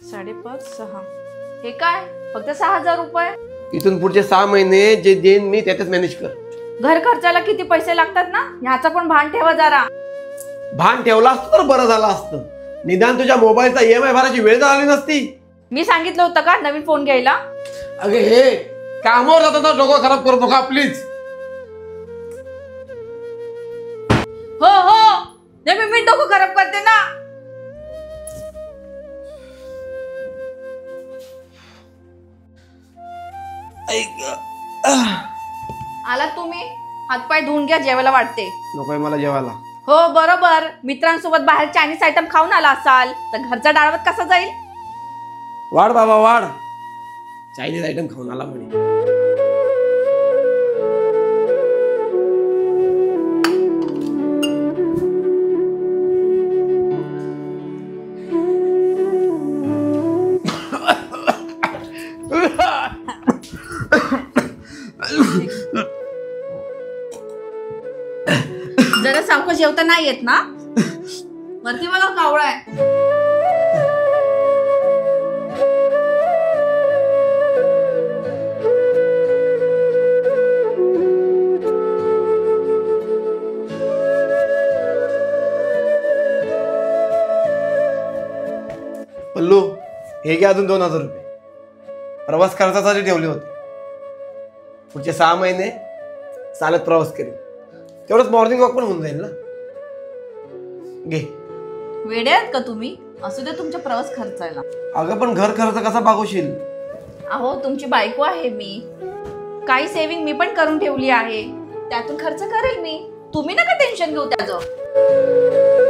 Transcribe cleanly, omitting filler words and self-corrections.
5.5 6 हे काय फक्त 6,000 रुपये? इथून पुढचे 6 महिने जे देईन मी त्यातच मॅनेज कर. घर खर्चाला किती पैसे लागतात ना ह्याचा पण भान ठेवा जरा. भान ठेवला असतं तर बरं झालं असतं. निदान तुझ्या मोबाईलचा EMI भरायची वेळ झाली नसती. मी सांगितलं होतं का नवीन फोन घ्यायला? अगे हे कामावर जाताना डोकं खराब करू नका प्लीज. हो हो नेहमी मी डोकं खराब करते ना. आला तुम्ही हातपाय धुवून घ्या जेवायला वाटते. नकोय मला जेवायला. हो बरोबर मित्रांसोबत बाहेर चायनीज आयटम खाऊन आला असाल तर घरचा डाळवत कसा जाईल? वाढ बाबा वाढ. चायनीज आयटम खाऊन आला म्हणे. जरा सावकाश जेवता नाही येत ना? वरती बघा कावळा आहे. पल्लू हे घ्या अजून 2,000 रुपये. प्रवास खर्चासाठी ठेवले होते. पुढचे 6 महिने चालत प्रवास करेन. तेवढंच मॉर्निंग वॉक पण होऊन जाईल ना. घे. वेडे आहेत का तुम्ही? असू दे तुमच्या प्रवास खर्चायला. अगं पण घर खर्च कसा भागवशील? अहो तुमची बायको आहे मी. काही सेव्हिंग मी पण करून ठेवली आहे त्यातून खर्च करेल मी. तुम्ही नका टेन्शन घेऊ त्याचं.